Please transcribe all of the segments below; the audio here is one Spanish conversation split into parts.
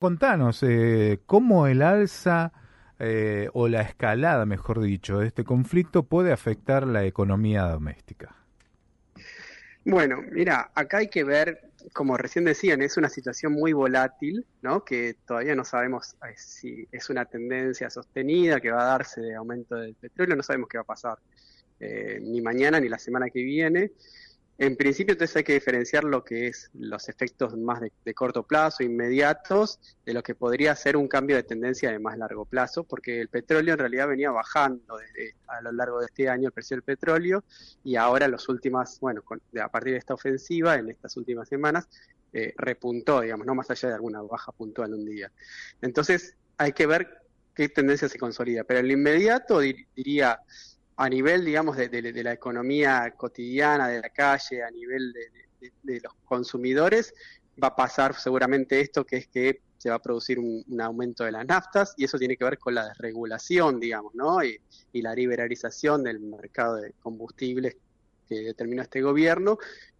Contanos, ¿cómo el alza o la escalada, mejor dicho, de este conflicto puede afectar la economía doméstica? Bueno, mira, acá hay que ver, como recién decían, es una situación muy volátil, ¿no? Que todavía no sabemos si es una tendencia sostenida que va a darse de aumento del petróleo, no sabemos qué va a pasar ni mañana ni la semana que viene. En principio, entonces hay que diferenciar lo que es los efectos más de corto plazo, inmediatos, de lo que podría ser un cambio de tendencia de más largo plazo, porque el petróleo en realidad venía bajando a lo largo de este año el precio del petróleo y ahora las últimas, bueno, a partir de esta ofensiva, en estas últimas semanas, repuntó, digamos, no más allá de alguna baja puntual un día. Entonces hay que ver qué tendencia se consolida, pero en lo inmediato diría a nivel, digamos, de la economía cotidiana, de la calle, a nivel de los consumidores, va a pasar seguramente esto, que es que se va a producir un aumento de las naftas, y eso tiene que ver con la desregulación, digamos, ¿no? Y la liberalización del mercado de combustibles que determinó este gobierno,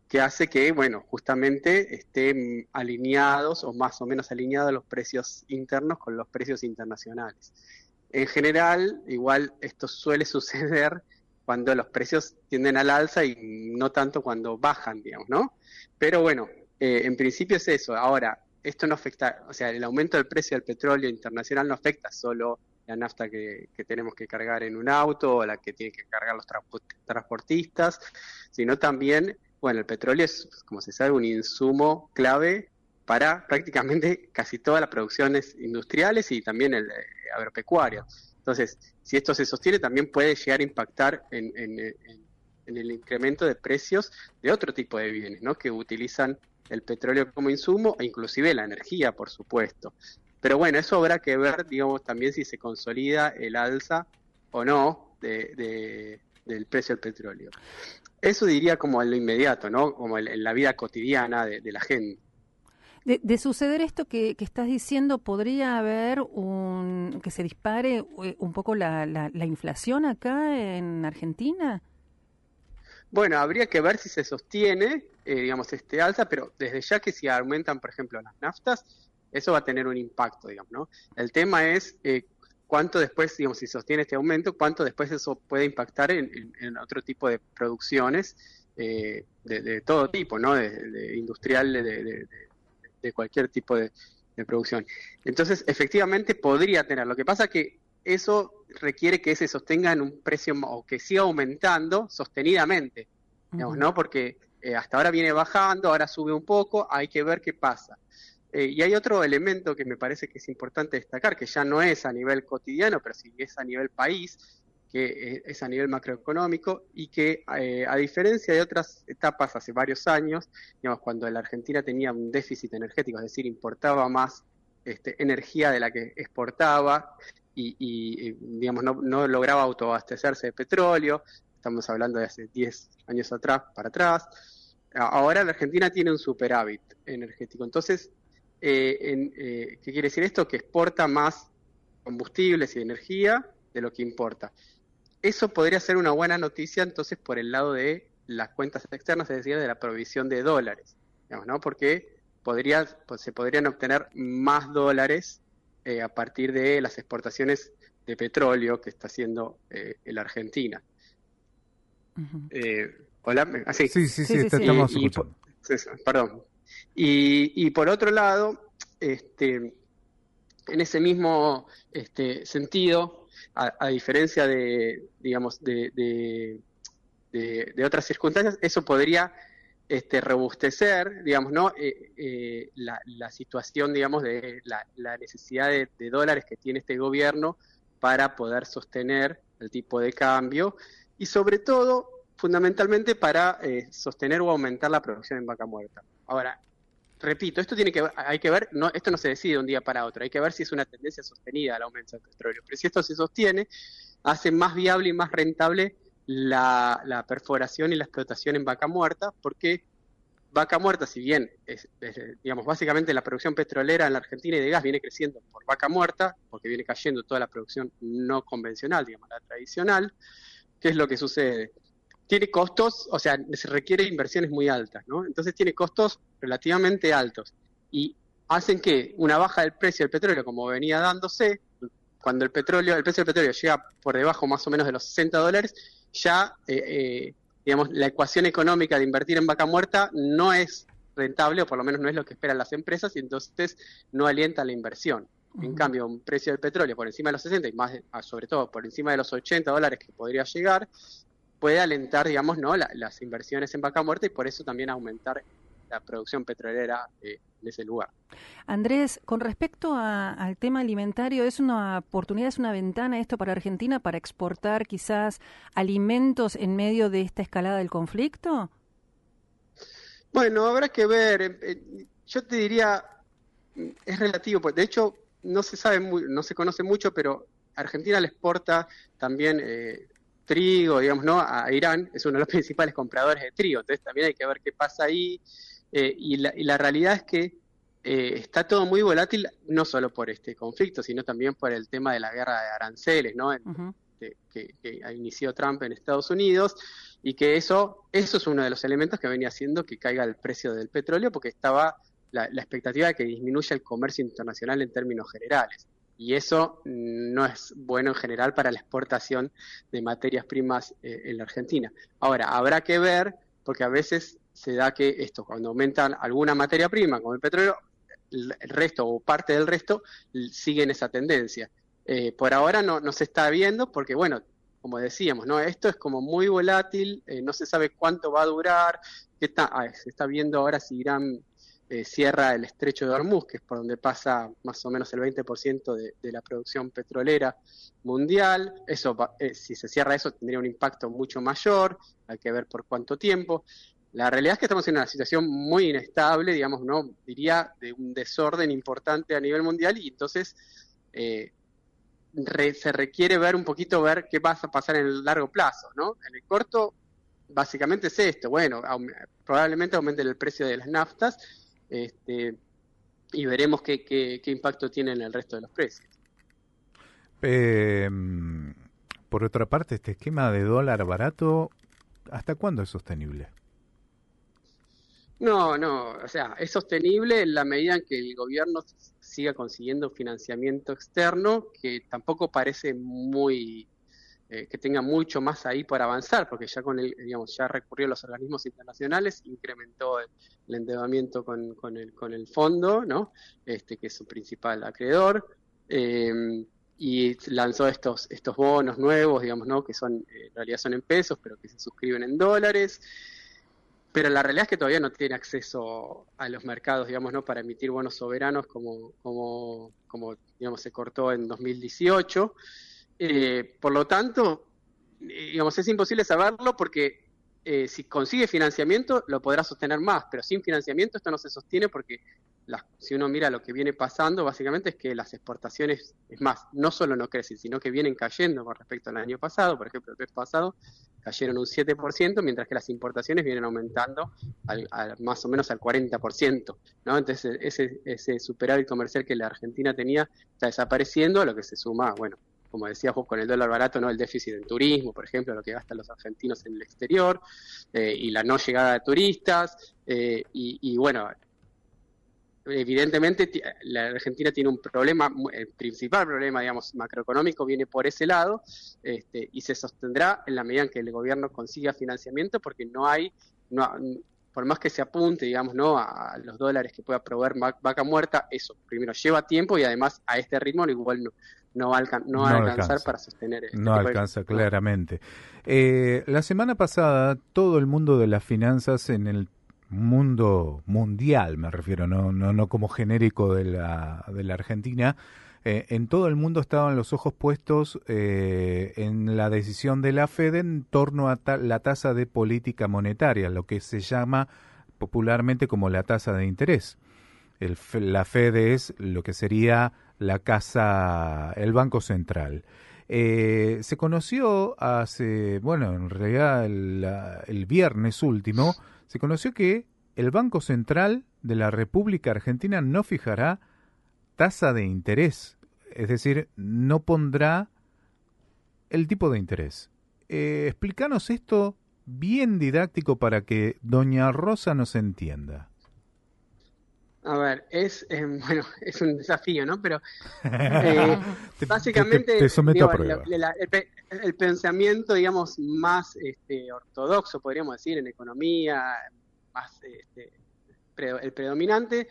que hace que, bueno, justamente estén alineados o más o menos alineados los precios internos con los precios internacionales. En general, igual esto suele suceder cuando los precios tienden al alza y no tanto cuando bajan, digamos, ¿no? Pero bueno, en principio es eso. Ahora, esto no afecta, o sea, el aumento del precio del petróleo internacional no afecta solo la nafta que tenemos que cargar en un auto o la que tienen que cargar los transportistas, sino también, bueno, el petróleo es, como se sabe, un insumo clave para prácticamente casi todas las producciones industriales y también agropecuarias. Entonces, si esto se sostiene, también puede llegar a impactar en el incremento de precios de otro tipo de bienes, ¿no? Que utilizan el petróleo como insumo e inclusive la energía, por supuesto. Pero bueno, eso habrá que ver, digamos, también si se consolida el alza o no del precio del petróleo. Eso diría como en lo inmediato, ¿no? Como en la vida cotidiana de la gente. De suceder esto que estás diciendo, ¿podría haber que se dispare un poco la inflación acá en Argentina? Bueno, habría que ver si se sostiene, digamos, este alza, pero desde ya que si aumentan, por ejemplo, las naftas, eso va a tener un impacto, digamos, ¿no? El tema es cuánto después, digamos, si sostiene este aumento, cuánto después eso puede impactar en otro tipo de producciones de todo tipo, ¿no? De industrial, de cualquier tipo de producción. Entonces, efectivamente podría tener. Lo que pasa que eso requiere que se sostenga en un precio o que siga aumentando sostenidamente, digamos, Ujú. ¿no? Porque hasta ahora viene bajando, ahora sube un poco, hay que ver qué pasa. Y hay otro elemento que me parece que es importante destacar, que ya no es a nivel cotidiano, pero sí es a nivel país, que es a nivel macroeconómico y que a diferencia de otras etapas hace varios años, digamos, cuando la Argentina tenía un déficit energético, es decir, importaba más energía de la que exportaba digamos, no lograba autoabastecerse de petróleo, estamos hablando de hace 10 años atrás para atrás. Ahora la Argentina tiene un superávit energético. Entonces, ¿qué quiere decir esto? Que exporta más combustibles y energía de lo que importa. Eso podría ser una buena noticia entonces por el lado de las cuentas externas, es decir, de la provisión de dólares, digamos, ¿no? Porque se podrían obtener más dólares a partir de las exportaciones de petróleo que está haciendo la Argentina. Ujú. Hola, así. Sí, sí, Sí, sí, sí, te sí. estamos Y, escuchando. perdón. Y por otro lado, en ese mismo sentido, a diferencia digamos, de otras circunstancias, eso podría robustecer, digamos, ¿no? La situación, digamos, de la necesidad de dólares que tiene este gobierno para poder sostener el tipo de cambio y sobre todo, fundamentalmente, para sostener o aumentar la producción en vaca muerta. Ahora, repito, hay que ver, no, esto no se decide de un día para otro, hay que ver si es una tendencia sostenida al aumento del petróleo. Pero si esto se sostiene, hace más viable y más rentable la perforación y la explotación en vaca muerta, porque vaca muerta, si bien digamos, básicamente la producción petrolera en la Argentina y de gas viene creciendo por vaca muerta, porque viene cayendo toda la producción no convencional, digamos, la tradicional, ¿qué es lo que sucede? Tiene costos, o sea, se requiere inversiones muy altas, ¿no? Entonces tiene costos relativamente altos. Y hacen que una baja del precio del petróleo, como venía dándose, cuando el precio del petróleo llega por debajo más o menos de los $60, ya, digamos, la ecuación económica de invertir en vaca muerta no es rentable, o por lo menos no es lo que esperan las empresas, y entonces no alienta la inversión. En cambio, un precio del petróleo por encima de los 60 y más, sobre todo por encima de los $80 que podría llegar, puede alentar, digamos, ¿no? las inversiones en vaca muerta y por eso también aumentar la producción petrolera en ese lugar. Andrés, con respecto al tema alimentario, ¿es una oportunidad, es una ventana esto para Argentina para exportar quizás alimentos en medio de esta escalada del conflicto? Bueno, habrá que ver. Yo te diría, es relativo, pues de hecho no se sabe, no se conoce mucho, pero Argentina le exporta también trigo, digamos, ¿no? A Irán, es uno de los principales compradores de trigo, entonces también hay que ver qué pasa ahí. Y la realidad es que está todo muy volátil, no solo por este conflicto, sino también por el tema de la guerra de aranceles, ¿no? Que inició Trump en Estados Unidos, y que eso es uno de los elementos que venía haciendo que caiga el precio del petróleo, porque estaba la expectativa de que disminuya el comercio internacional en términos generales. Y eso no es bueno en general para la exportación de materias primas en la Argentina. Ahora, habrá que ver, porque a veces se da que esto, cuando aumentan alguna materia prima, como el petróleo, el resto o parte del resto siguen esa tendencia. Por ahora no se está viendo porque, bueno, como decíamos, ¿no? Esto es como muy volátil, no se sabe cuánto va a durar, se está viendo ahora si Irán cierra el estrecho de Hormuz, que es por donde pasa más o menos el 20% de la producción petrolera mundial. Eso, si se cierra eso, tendría un impacto mucho mayor, hay que ver por cuánto tiempo. La realidad es que estamos en una situación muy inestable, digamos, no diría de un desorden importante a nivel mundial, y entonces se requiere ver qué va a pasar en el largo plazo, ¿no? En el corto, básicamente es esto, bueno, probablemente aumente el precio de las naftas, y veremos qué impacto tiene en el resto de los precios. Por otra parte, este esquema de dólar barato, ¿hasta cuándo es sostenible? No, o sea, es sostenible en la medida en que el gobierno siga consiguiendo financiamiento externo, que tampoco parece que tenga mucho más ahí por avanzar, porque ya ya recurrió a los organismos internacionales, incrementó el endeudamiento con el fondo, ¿no? Que es su principal acreedor, y lanzó estos bonos nuevos, digamos, ¿no? Que en realidad son en pesos, pero que se suscriben en dólares. Pero la realidad es que todavía no tiene acceso a los mercados, digamos, ¿no? Para emitir bonos soberanos como digamos, se cortó en 2018. Por lo tanto, digamos, es imposible saberlo porque si consigue financiamiento lo podrá sostener más, pero sin financiamiento esto no se sostiene porque si uno mira lo que viene pasando, básicamente es que las exportaciones, es más, no solo no crecen, sino que vienen cayendo con respecto al año pasado. Por ejemplo, el mes pasado cayeron un 7%, mientras que las importaciones vienen aumentando más o menos al 40%, ¿no? Entonces ese superávit comercial que la Argentina tenía está desapareciendo, a lo que se suma, bueno, como decías vos, con el dólar barato, ¿no? El déficit en turismo, por ejemplo, lo que gastan los argentinos en el exterior, y la no llegada de turistas, y bueno, evidentemente la Argentina tiene un problema, el principal problema, digamos, macroeconómico viene por ese lado, y se sostendrá en la medida en que el gobierno consiga financiamiento, porque por más que se apunte, digamos, ¿no? a los dólares que pueda proveer vaca muerta, eso primero lleva tiempo, y además a este ritmo igual no va a alcanzar para sostener no alcanza claramente. La semana pasada todo el mundo de las finanzas en el mundo mundial, me refiero, no como genérico de la Argentina, en todo el mundo estaban los ojos puestos en la decisión de la Fed en torno a la tasa de política monetaria, lo que se llama popularmente como la tasa de interés. La Fed es lo que sería el Banco Central. Se conoció en realidad el viernes último, se conoció que el Banco Central de la República Argentina no fijará tasa de interés, es decir, no pondrá el tipo de interés. Explícanos esto bien didáctico para que doña Rosa nos entienda. A ver, bueno, es un desafío, ¿no? Pero eh, básicamente, te someto a digo, prueba. el pensamiento, digamos, más ortodoxo, podríamos decir, en economía, más el predominante,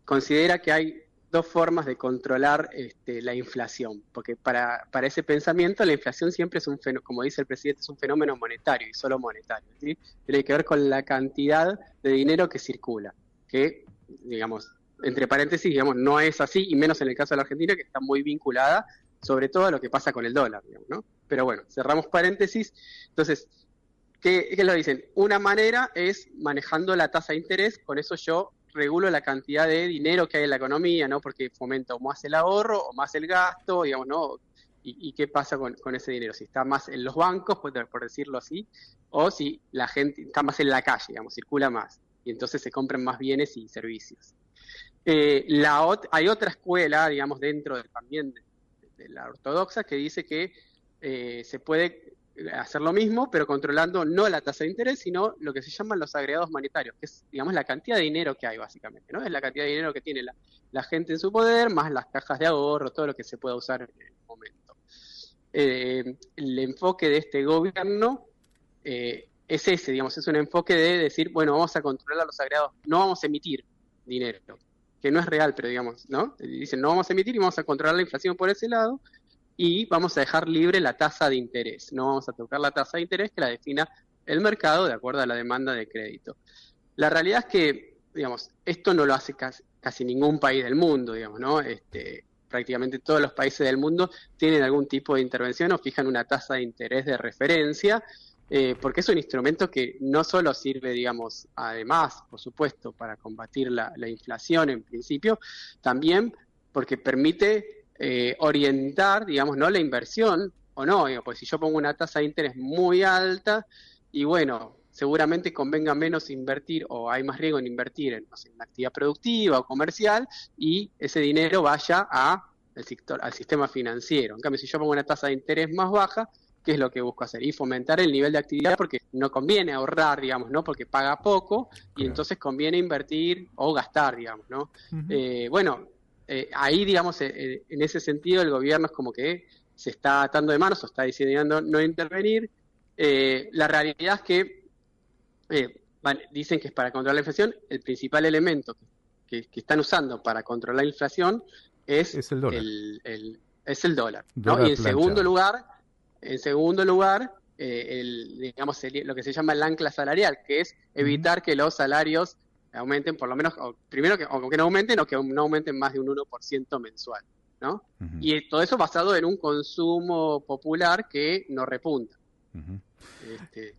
considera que hay dos formas de controlar la inflación, porque para ese pensamiento la inflación siempre es un fenómeno, como dice el presidente, es un fenómeno monetario y solo monetario, ¿sí? Tiene que ver con la cantidad de dinero que circula, que, digamos, entre paréntesis, digamos, no es así, y menos en el caso de la Argentina, que está muy vinculada sobre todo a lo que pasa con el dólar, digamos, ¿no? Pero bueno, cerramos paréntesis. Entonces, ¿qué lo dicen? Una manera es manejando la tasa de interés, con eso yo regulo la cantidad de dinero que hay en la economía, ¿no? Porque fomenta o más el ahorro o más el gasto, digamos, ¿no? ¿Y qué pasa con ese dinero? Si está más en los bancos, por decirlo así, o si la gente está más en la calle, digamos, circula más, y entonces se compran más bienes y servicios. Hay otra escuela, digamos, dentro también de la ortodoxa, que dice que se puede hacer lo mismo, pero controlando no la tasa de interés, sino lo que se llaman los agregados monetarios, que es, digamos, la cantidad de dinero que hay, básicamente, ¿no? Es la cantidad de dinero que tiene la gente en su poder, más las cajas de ahorro, todo lo que se pueda usar en el momento. El enfoque de este gobierno es ese, digamos, es un enfoque de decir, bueno, vamos a controlar los agregados, no vamos a emitir dinero, que no es real, pero digamos, ¿no? Dicen, no vamos a emitir y vamos a controlar la inflación por ese lado, y vamos a dejar libre la tasa de interés. No vamos a tocar la tasa de interés que la defina el mercado de acuerdo a la demanda de crédito. La realidad es que, digamos, esto no lo hace casi ningún país del mundo, digamos, ¿no? Prácticamente todos los países del mundo tienen algún tipo de intervención o fijan una tasa de interés de referencia, porque es un instrumento que no solo sirve, digamos, además, por supuesto, para combatir la inflación en principio, también porque permite orientar, digamos, ¿no? La inversión o no, digo, pues si yo pongo una tasa de interés muy alta y bueno, seguramente convenga menos invertir o hay más riesgo en invertir en, no sé, en actividad productiva o comercial y ese dinero vaya al sistema financiero. En cambio, si yo pongo una tasa de interés más baja, ¿qué es lo que busco hacer? Y fomentar el nivel de actividad porque no conviene ahorrar, digamos, ¿no? Porque paga poco y Claro. entonces conviene invertir o gastar, digamos, ¿no? Ujú. Bueno, ahí, digamos, en ese sentido el gobierno es como que se está atando de manos o está decidiendo no intervenir. La realidad es que dicen que es para controlar la inflación. El principal elemento que están usando para controlar la inflación es Es el dólar. es el dólar, ¿no? Y Dólar planchado. en segundo lugar, digamos, lo que se llama el ancla salarial, que es Ujú. evitar que los salarios aumenten por lo menos, primero que no aumenten o que no aumenten más de un 1% mensual, ¿no? Ujú. Y todo eso basado en un consumo popular que no repunta. Ujú. Este,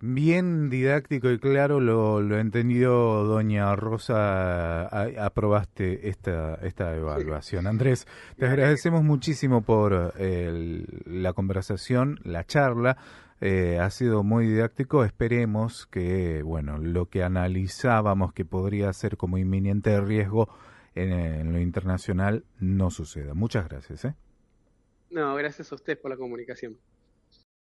Bien didáctico y claro lo he entendido, doña Rosa. Aprobaste esta evaluación. Andrés, te Me alegro. agradecemos muchísimo por la conversación, la charla. Ha sido muy didáctico. Esperemos que, bueno, lo que analizábamos que podría ser como inminente riesgo en lo internacional no suceda. Muchas gracias, ¿eh? No, gracias a usted por la comunicación.